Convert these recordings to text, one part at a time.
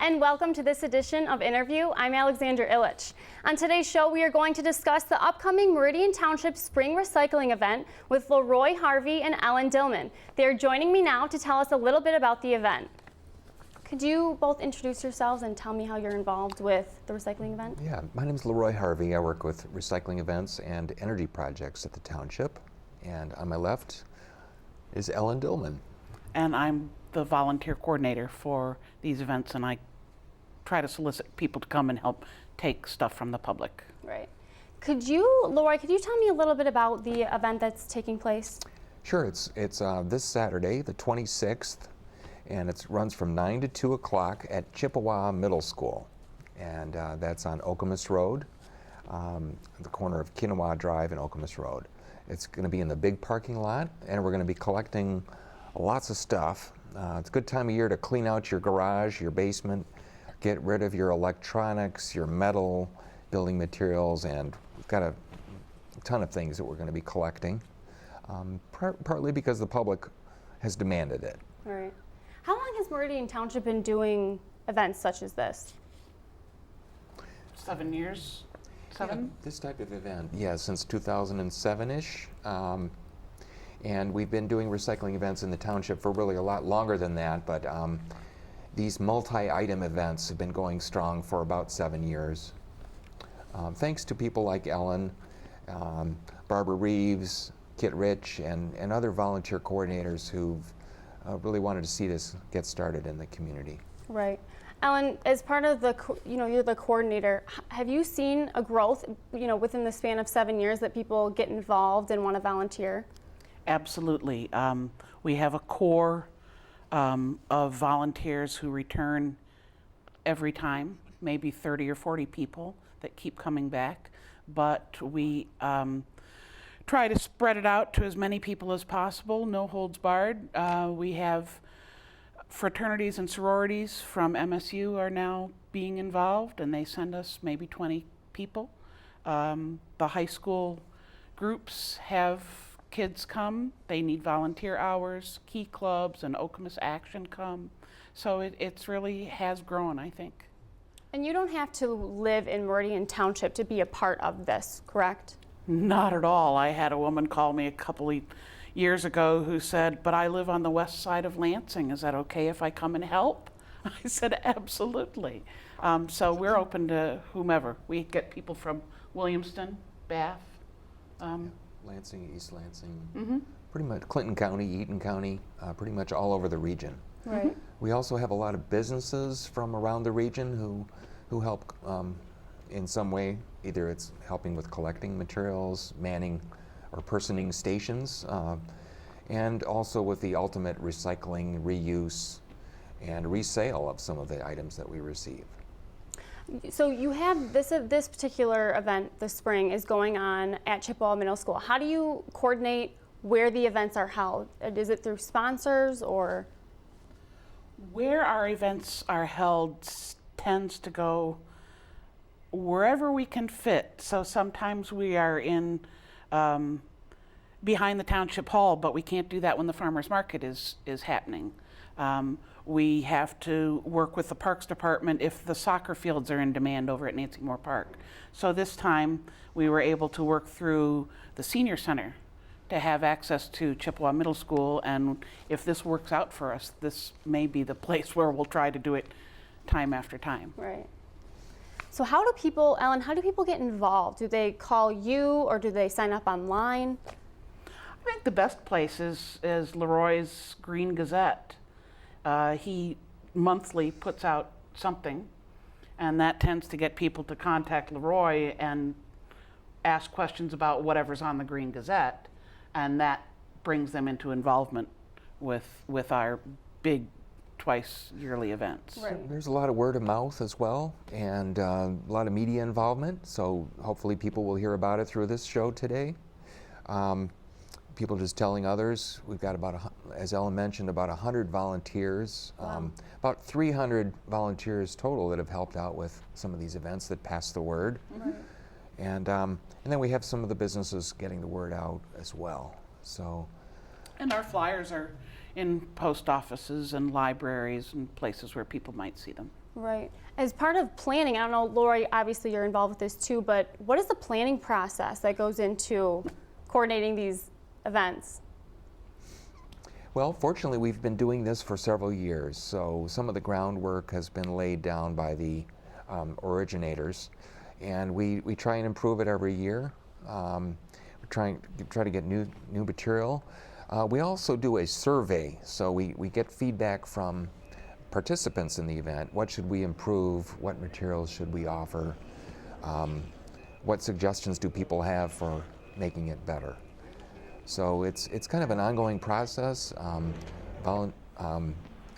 and welcome to this edition of InnerView. I'm Alexandra Illich. On today's show, we are going to discuss the upcoming Meridian Township Spring Recycling event with LeRoy, Harvey, and Erin Dillman. They are joining me now to tell us a little bit about the event. Could you both introduce yourselves and tell me how you're involved with the recycling event? Yeah, my name is LeRoy Harvey. I work with recycling events and energy projects at the Township. And on my left is Erin Dillman. And I'm the volunteer coordinator for these events, and I try to solicit people to come and help take stuff from the public. Right. LeRoy, could you tell me a little bit about the event that's taking place? Sure, it's this Saturday, the 26th, and it runs from 9 to 2 o'clock at Chippewa Middle School. And that's on Okemos Road, the corner of Kinawa Drive and Okemos Road. It's going to be in the big parking lot, and we're going to be collecting lots of stuff. It's a good time of year to clean out your garage, your basement, get rid of your electronics, your metal, building materials, and we've got a ton of things that we're going to be collecting, partly because the public has demanded it. All right. How long has Meridian Township been doing events such as this? 7 years? Seven? Yeah, this type of event, yeah, since 2007-ish. And we've been doing recycling events in the township for really a lot longer than that, but these multi-item events have been going strong for about 7 years. Thanks to people like Ellen, Barbara Reeves, Kit Rich, and other volunteer coordinators who've really wanted to see this get started in the community. Right. Ellen, as part of the, you're the coordinator, have you seen a growth, within the span of 7 years that people get involved and want to volunteer? Absolutely. We have a core of volunteers who return every time, maybe 30 or 40 people that keep coming back, but we try to spread it out to as many people as possible, no holds barred. We have fraternities and sororities from MSU are now being involved, and they send us maybe 20 people. The high school groups have kids come, they need volunteer hours, Key Clubs and Okemos Action come. So it's really has grown, I think. And you don't have to live in Meridian Township to be a part of this, correct? Not at all. I had a woman call me a couple of years ago who said, but I live on the west side of Lansing. Is that okay if I come and help? I said, absolutely. So we're open to whomever. We get people from Williamston, Bath. Lansing, East Lansing, pretty much Clinton County, Eaton County, pretty much all over the region. Right. We also have a lot of businesses from around the region who help in some way. Either it's helping with collecting materials, manning or personing stations, and also with the ultimate recycling, reuse, and resale of some of the items that we receive. So you have this particular event this spring is going on at Chippewa Middle School. How do you coordinate where the events are held? Is it through sponsors or? Where our events are held tends to go wherever we can fit. So sometimes we are in behind the Township Hall, but we can't do that when the farmers market is happening. We have to work with the Parks Department if the soccer fields are in demand over at Nancy Moore Park. So this time we were able to work through the senior center to have access to Chippewa Middle School, and if this works out for us, this may be the place where we'll try to do it time after time. Right. So how do people get involved? Do they call you or do they sign up online? I think the best place is LeRoy's Green Gazette. He monthly puts out something, and that tends to get people to contact LeRoy and ask questions about whatever's on the Green Gazette, and that brings them into involvement with our big twice yearly events. Right. There's a lot of word of mouth as well, and a lot of media involvement, so hopefully people will hear about it through this show today. People just telling others. We've got as Ellen mentioned, about 100 volunteers, wow. About 300 volunteers total that have helped out with some of these events that pass the word. Right. And then we have some of the businesses getting the word out as well. So. And our flyers are in post offices and libraries and places where people might see them. Right. As part of planning, I don't know, Lori, obviously you're involved with this too, but what is the planning process that goes into coordinating these events? Well, fortunately, we've been doing this for several years, so some of the groundwork has been laid down by the originators, and we try and improve it every year. We try to get new material. We also do a survey, so we get feedback from participants in the event. What should we improve? What materials should we offer? What suggestions do people have for making it better? So it's kind of an ongoing process. Ellen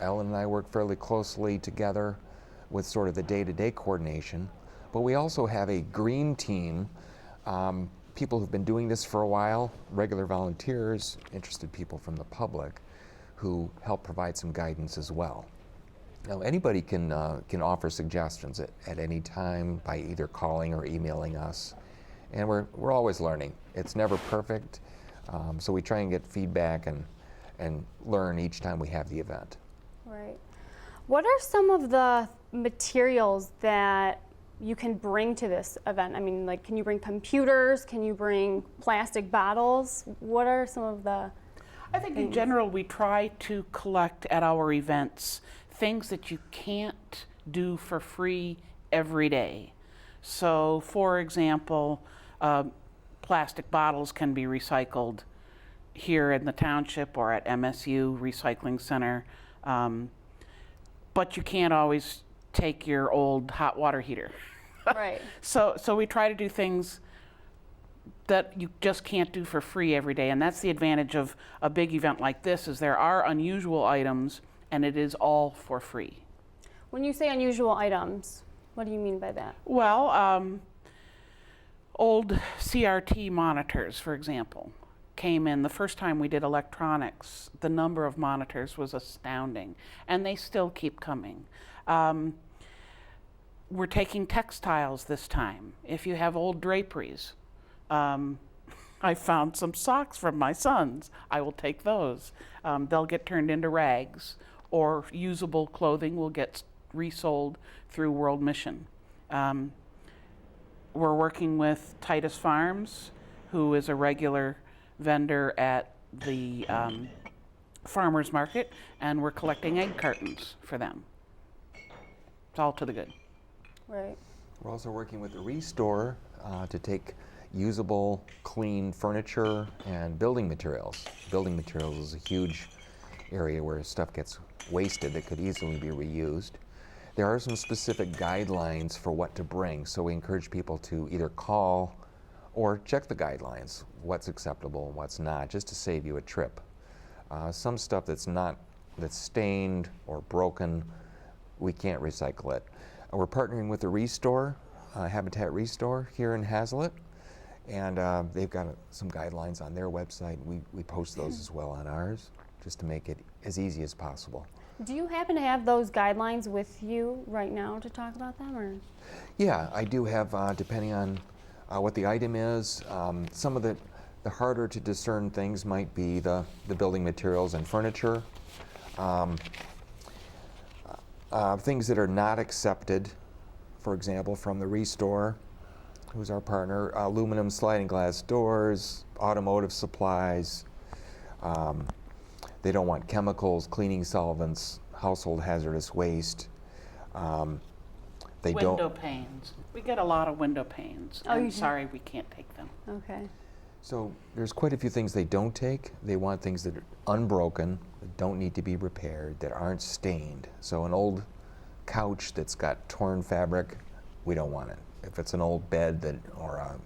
and I work fairly closely together with sort of the day-to-day coordination, but we also have a green team, people who've been doing this for a while, regular volunteers, interested people from the public, who help provide some guidance as well. Now, anybody can offer suggestions at any time by either calling or emailing us, and we're always learning. It's never perfect, so we try and get feedback and learn each time we have the event. Right. What are some of the materials that you can bring to this event? I mean, like, can you bring computers? Can you bring plastic bottles? What are some of the I think in things? general we try to collect at our events things that you can't do for free every day. So, for example, plastic bottles can be recycled here in the township or at MSU Recycling Center, but you can't always take your old hot water heater. Right. So we try to do things that you just can't do for free every day, and that's the advantage of a big event like this, is there are unusual items and it is all for free. When you say unusual items, what do you mean by that? Well, old CRT monitors, for example, came in. The first time we did electronics, the number of monitors was astounding, and they still keep coming. We're taking textiles this time. If you have old draperies, I found some socks from my sons. I will take those. They'll get turned into rags, or usable clothing will get resold through World Mission. We're working with Titus Farms, who is a regular vendor at the farmers market, and we're collecting egg cartons for them. It's all to the good. Right. We're also working with the Restore to take usable, clean furniture and building materials. Building materials is a huge area where stuff gets wasted that could easily be reused. There are some specific guidelines for what to bring, so we encourage people to either call or check the guidelines, what's acceptable and what's not, just to save you a trip. Some stuff that's stained or broken, we can't recycle it. We're partnering with the Restore, Habitat Restore here in Hazlitt, and they've got some guidelines on their website. We post those as well on ours, just to make it as easy as possible. Do you happen to have those guidelines with you right now to talk about them, or? Yeah, I do have, depending on what the item is, some of the harder to discern things might be the building materials and furniture. Things that are not accepted, for example, from the Restore, who's our partner, aluminum sliding glass doors, automotive supplies. They don't want chemicals, cleaning solvents, household hazardous waste. Window panes. We get a lot of window panes. Oh, you I'm do? sorry, we can't take them. Okay. So there's quite a few things they don't take. They want things that are unbroken, that don't need to be repaired, that aren't stained. So an old couch that's got torn fabric, we don't want it. If it's an old bed or a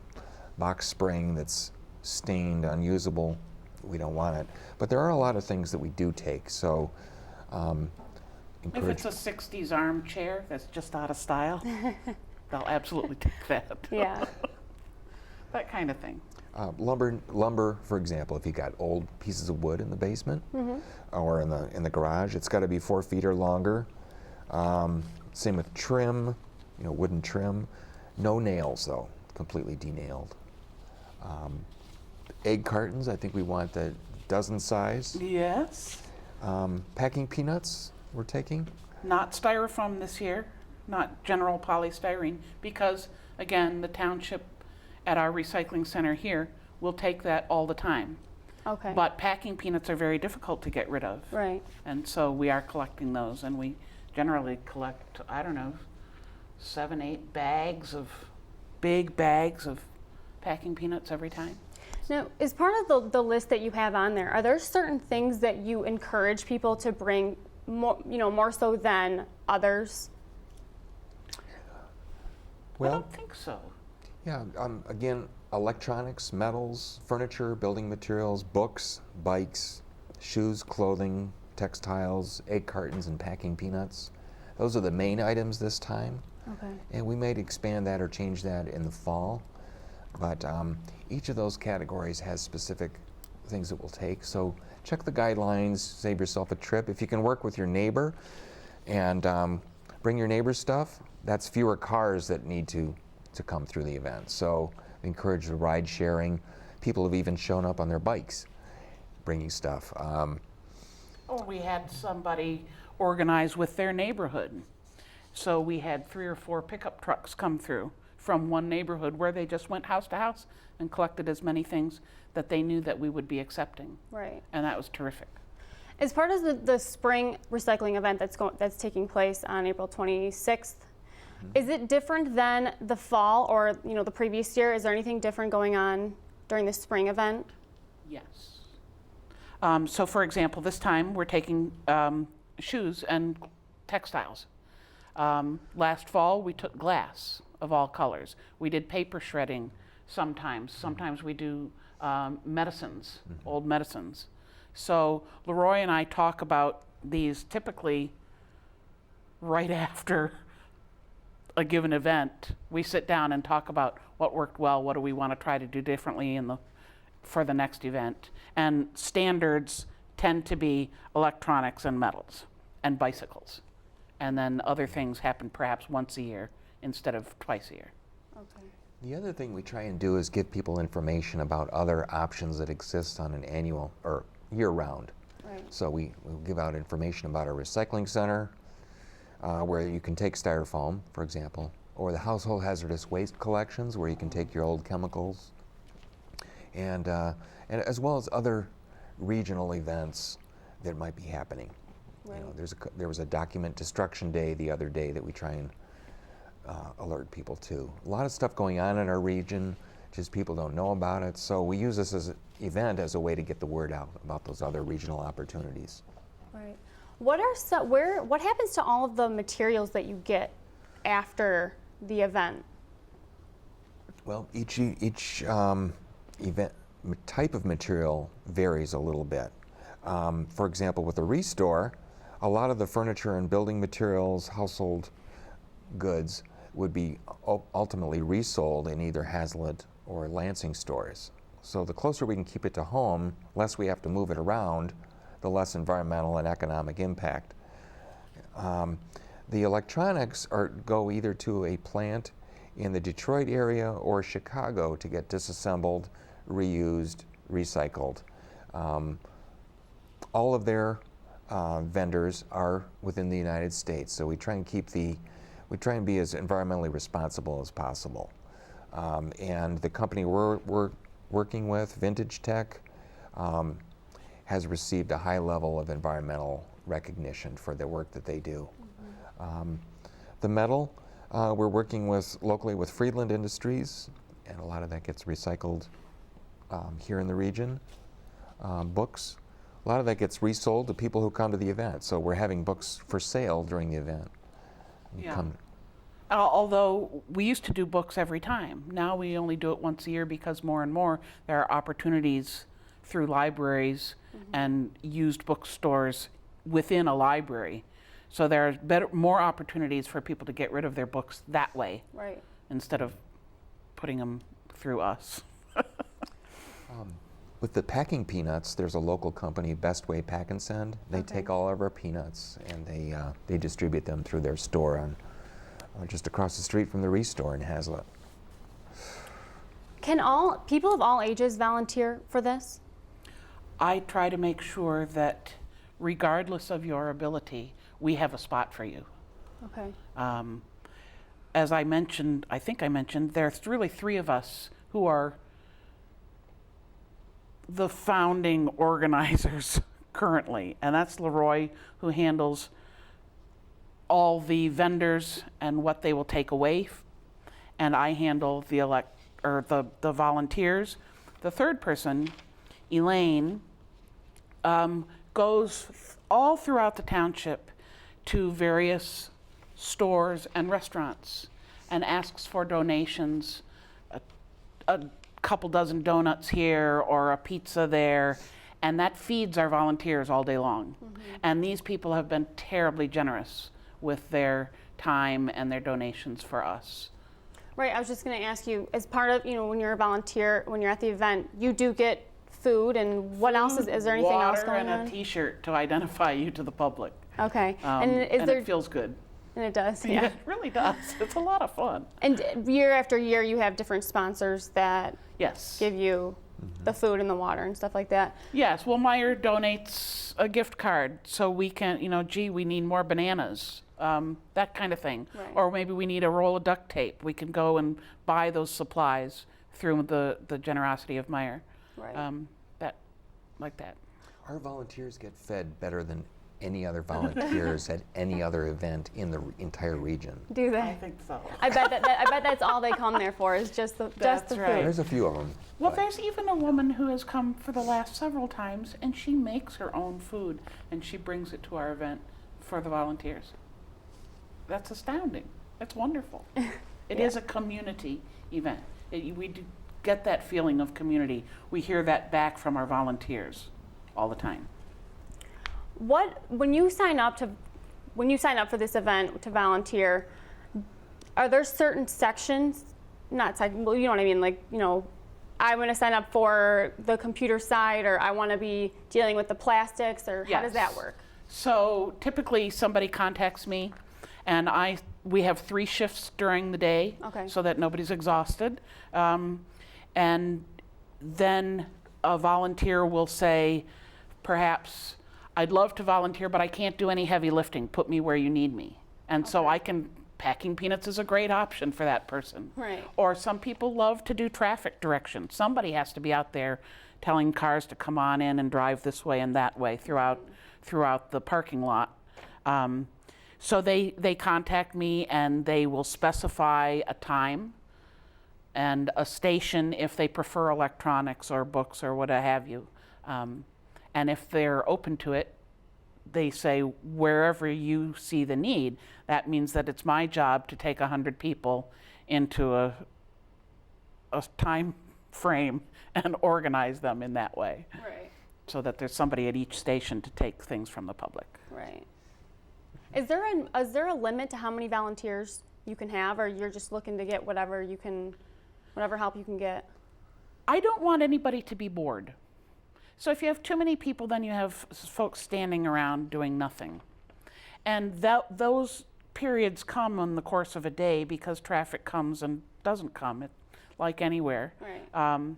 box spring that's stained, unusable, we don't want it. But there are a lot of things that we do take. So If it's a 60s armchair that's just out of style, they'll absolutely take that. Yeah. That kind of thing. lumber, for example, if you got old pieces of wood in the basement or in the garage, it's got to be 4 feet or longer. Same with trim, wooden trim. No nails though, completely denailed. Egg cartons, I think we want the dozen size. Yes. Packing peanuts, we're taking. Not styrofoam this year. not general polystyrene, because again, the township at our recycling center here will take that all the time. Okay. But packing peanuts are very difficult to get rid of. Right. And so we are collecting those, and we generally collect, I don't know, 7, 8 bags of, big bags of packing peanuts every time. Now, as part of the list that you have on there, are there certain things that you encourage people to bring more, more so than others? I Well, don't think so. yeah, again, electronics, metals, furniture, building materials, books, bikes, shoes, clothing, textiles, egg cartons, and packing peanuts. Those are the main items this time. Okay. And we may expand that or change that in the fall. But each of those categories has specific things that we'll take. So check the guidelines, save yourself a trip. If you can work with your neighbor and bring your neighbor's stuff, that's fewer cars that need to come through the event. So encourage the ride sharing. People have even shown up on their bikes bringing stuff. Or we had somebody organize with their neighborhood. So we had 3 or 4 pickup trucks come through from one neighborhood where they just went house to house and collected as many things that they knew that we would be accepting. Right. And that was terrific. As part of the spring recycling event that's taking place on April 26th, is it different than the fall or the previous year? Is there anything different going on during the spring event? Yes. So for example, this time we're taking shoes and textiles. Last fall we took glass of all colors. We did paper shredding sometimes. Sometimes we do medicines, old medicines. So LeRoy and I talk about these typically right after a given event. We sit down and talk about what worked well, what do we want to try to do differently for the next event. And standards tend to be electronics and metals and bicycles. And then other things happen perhaps once a year instead of twice a year. Okay. The other thing we try and do is give people information about other options that exist on an annual or year-round. Right. So we'll give out information about our recycling center, where you can take styrofoam, for example, or the household hazardous waste collections, where you can take your old chemicals, and as well as other regional events that might be happening. Right. There was a document destruction day the other day that we try and alert people to. A lot of stuff going on in our region, just people don't know about it. So we use this as an event as a way to get the word out about those other regional opportunities. Right. What happens to all of the materials that you get after the event? Well, each event type of material varies a little bit. For example, with a restore, a lot of the furniture and building materials, household goods would be ultimately resold in either Hazlitt or Lansing stores. So the closer we can keep it to home, less we have to move it around, the less environmental and economic impact. The electronics go either to a plant in the Detroit area or Chicago to get disassembled, reused, recycled. All of their vendors are within the United States, so we try and be as environmentally responsible as possible. And the company we're working with, Vintage Tech, has received a high level of environmental recognition for the work that they do. The metal, we're working locally with Friedland Industries, and a lot of that gets recycled here in the region. Books, a lot of that gets resold to people who come to the event. So we're having books for sale during the event. Yeah. Although we used to do books every time. Now we only do it once a year because more and more there are opportunities through libraries and used bookstores within a library. So there are more opportunities for people to get rid of their books that way, Right. instead of putting them through us. With the packing peanuts, there's a local company, Best Way Pack and Send. They take all of our peanuts and they distribute them through their store on just across the street from the Restore in Hazlitt. Can people of all ages volunteer for this? I try to make sure that regardless of your ability, we have a spot for you. Okay. as I mentioned, I think I mentioned, there's really 3 of us who are the founding organizers currently, and that's LeRoy, who handles all the vendors and what they will take away, and I handle the the volunteers. The third person, Elaine, goes all throughout the township to various stores and restaurants and asks for donations, a couple dozen donuts here or a pizza there, and that feeds our volunteers all day long. And these people have been terribly generous with their time and their donations for us. Right, I was just going to ask you, as part of, when you're a volunteer, when you're at the event, you do get food, and what else is there anything else going on? Water and a T-shirt to identify you to the public. Okay, and it feels good. And it does, Yeah, it really does. It's a lot of fun. And year after year, you have different sponsors that Yes. give you the food and the water and stuff like that. Yes, well, Meyer donates a gift card so we can, gee, we need more bananas, that kind of thing. Right. Or maybe we need a roll of duct tape. We can go and buy those supplies through the generosity of Meyer. Right. Like that. Our volunteers get fed better than any other volunteers at any other event in the entire region. Do they? I think so. I bet that's all they come there for, is just the That's food. right. There's a few of them. Well, there's even a woman who has come for the last several times, and she makes her own food, and she brings it to our event for the volunteers. That's astounding. That's wonderful. It is a community event. We do get that feeling of community. We hear that back from our volunteers all the time. When you sign up for this event to volunteer, are there certain sections? Well, you know what I mean. Like, I want to sign up for the computer side, or I want to be dealing with the plastics, or how does that work? So typically somebody contacts me, and we have 3 shifts during the day, Okay. so that nobody's exhausted. And then a volunteer will say, perhaps, I'd love to volunteer, but I can't do any heavy lifting. Put me where you need me. And so packing peanuts is a great option for that person. Right. Or some people love to do traffic direction. Somebody has to be out there telling cars to come on in and drive this way and that way throughout the parking lot. So they contact me, and they will specify a time and a station if they prefer electronics or books or what have you. And if they're open to it, they say, wherever you see the need. That means that it's my job to take 100 people into a time frame and organize them in that way. Right. So that there's somebody at each station to take things from the public. Right. Is there a limit to how many volunteers you can have, or you're just looking to get whatever help you can get? I don't want anybody to be bored. So if you have too many people, then you have folks standing around doing nothing. And those periods come in the course of a day because traffic comes and doesn't come, like anywhere. Right.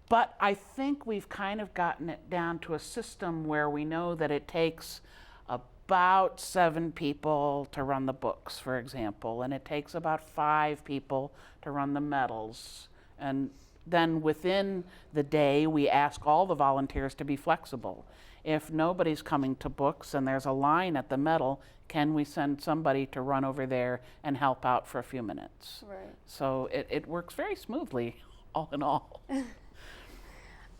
But I think we've kind of gotten it down to a system where we know that it takes about 7 people to run the books, for example, and it takes about 5 people to run the medals. And then within the day, we ask all the volunteers to be flexible. If nobody's coming to books and there's a line at the medal, can we send somebody to run over there and help out for a few minutes? Right. So it works very smoothly, all in all.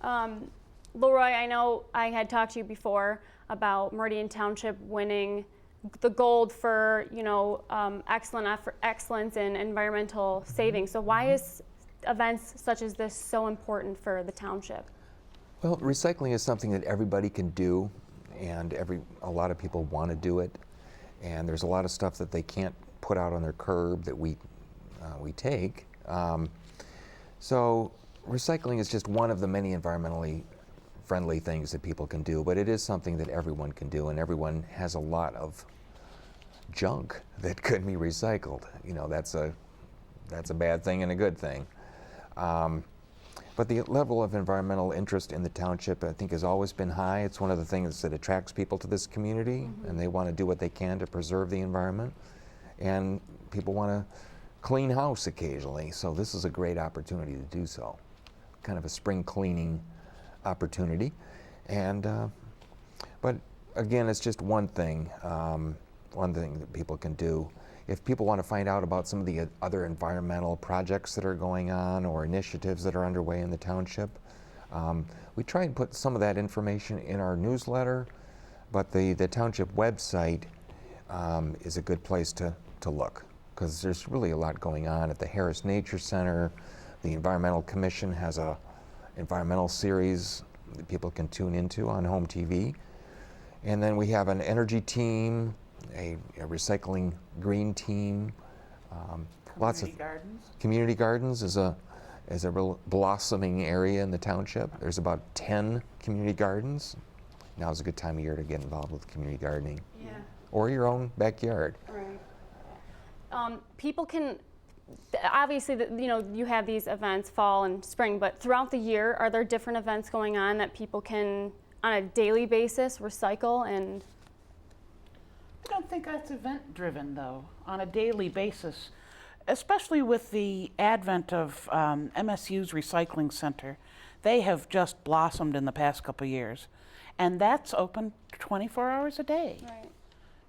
LeRoy, I know I had talked to you before about Meridian Township winning the gold for excellence in environmental saving. So why is events such as this so important for the township? Well, recycling is something that everybody can do, and a lot of people want to do it. And there's a lot of stuff that they can't put out on their curb that we take. So recycling is just one of the many environmentally friendly things that people can do, but it is something that everyone can do, and everyone has a lot of junk that could be recycled. That's a bad thing and a good thing. But the level of environmental interest in the township, I think, has always been high. It's one of the things that attracts people to this community, and they want to do what they can to preserve the environment. and people want to clean house occasionally, so this is a great opportunity to do so. Kind of a spring cleaning opportunity. And but again, it's just one thing that people can do. If people want to find out about some of the other environmental projects that are going on or initiatives that are underway in the township, we try and put some of that information in our newsletter, but the township website is a good place to look, because there's really a lot going on at the Harris Nature Center. The Environmental Commission has a environmental series that people can tune into on home TV. And then we have an energy team, a recycling green team. Community gardens is a real blossoming area in the township. There's about 10 community gardens. Now's a good time of year to get involved with community gardening. Yeah. Or your own backyard. Right. People can, obviously, you have these events fall and spring, but throughout the year, are there different events going on that people can, on a daily basis, recycle? And I don't think that's event driven, though, on a daily basis, especially with the advent of MSU's Recycling Center. They have just blossomed in the past couple of years, and that's open 24 hours a day. right.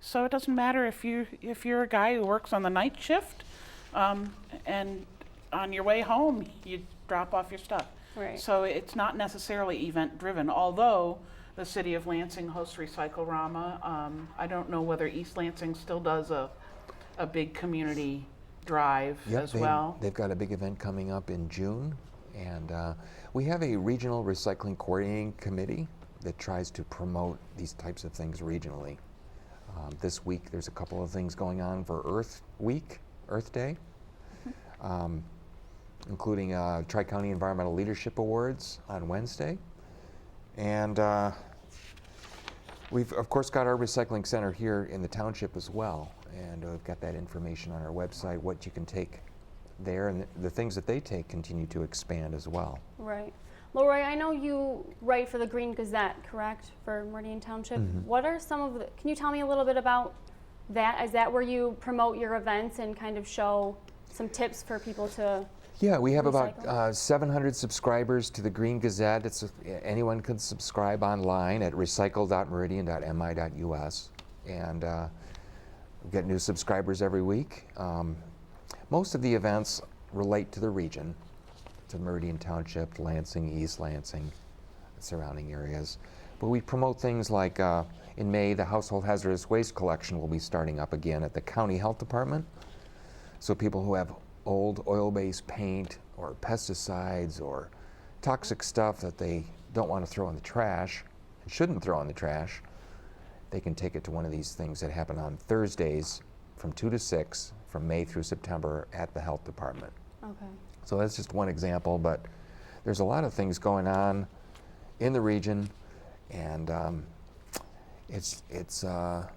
So it doesn't matter if you're a guy who works on the night shift, and on your way home you drop off your stuff. Right. So it's not necessarily event driven, although the city of Lansing hosts Recycle-Rama. I don't know whether East Lansing still does a big community drive as well. They've got a big event coming up in June, and we have a regional recycling coordinating committee that tries to promote these types of things regionally. This week there's a couple of things going on for Earth Week, Earth Day, including Tri-County Environmental Leadership Awards on Wednesday. And we've, of course, got our recycling center here in the township as well. And we've got that information on our website, what you can take there, and the things that they take continue to expand as well. Right. LeRoy, I know you write for the Green Gazette, correct, for Meridian Township? Mm-hmm. What are some of the, can you tell me a little bit about that? Is that where you promote your events and kind of show some tips for people to Yeah, we have recycle? about 700 subscribers to the Green Gazette. Anyone can subscribe online at recycle.meridian.mi.us, and we get new subscribers every week. Most of the events relate to the region, to Meridian Township, Lansing, East Lansing, surrounding areas. But we promote things like in May, the household hazardous waste collection will be starting up again at the county health department. So people who have old oil-based paint or pesticides or toxic stuff that they don't want to throw in the trash and shouldn't throw in the trash, they can take it to one of these things that happen on Thursdays from 2 to 6 from May through September at the health department. Okay. So that's just one example, but there's a lot of things going on in the region, and it's the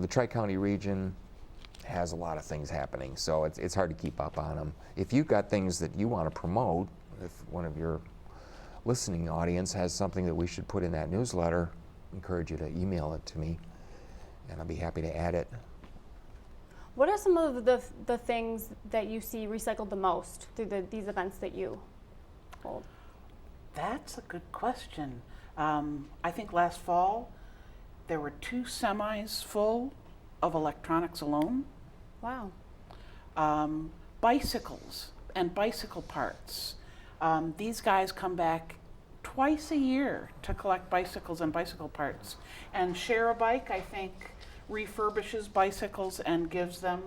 Tri-County region has a lot of things happening, so it's hard to keep up on them. If you've got things that you want to promote, if one of your listening audience has something that we should put in that newsletter, I encourage you to email it to me, and I'll be happy to add it. What are some of the things that you see recycled the most through these events that you hold? That's a good question. I think last fall there were 2 semis full of electronics alone. Wow. Bicycles and bicycle parts. These guys come back twice a year to collect bicycles and bicycle parts. And Share a Bike, I think, refurbishes bicycles and gives them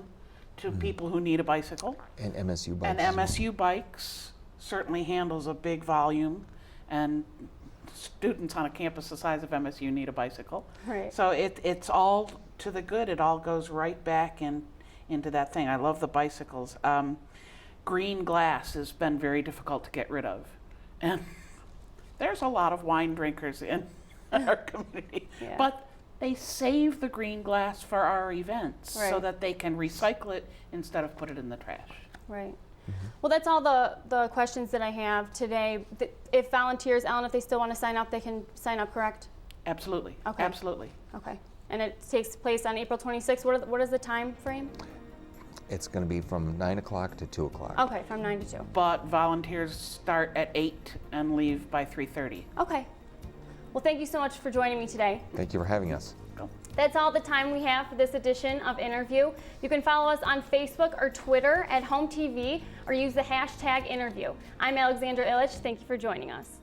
to people who need a bicycle. And MSU Bikes. And MSU Bikes certainly handles a big volume, and students on a campus the size of MSU need a bicycle. Right. So it's all to the good. It all goes right back into that thing. I love the bicycles. Green glass has been very difficult to get rid of. And there's a lot of wine drinkers in our community. Yeah. But they save the green glass for our events so Right. that they can recycle it instead of put it in the trash. Right. Well, that's all the questions that I have today. If volunteers, Ellen, if they still want to sign up, they can sign up, correct? Absolutely. Okay. Absolutely. Okay. And it takes place on April 26th. What is the time frame? It's going to be from 9 o'clock to 2 o'clock. Okay, from 9 to 2. But volunteers start at 8 and leave by 3:30. Okay. Well, thank you so much for joining me today. Thank you for having us. That's all the time we have for this edition of InnerView. You can follow us on Facebook or Twitter at Home TV or use the hashtag InnerView. I'm Alexandra Illich. Thank you for joining us.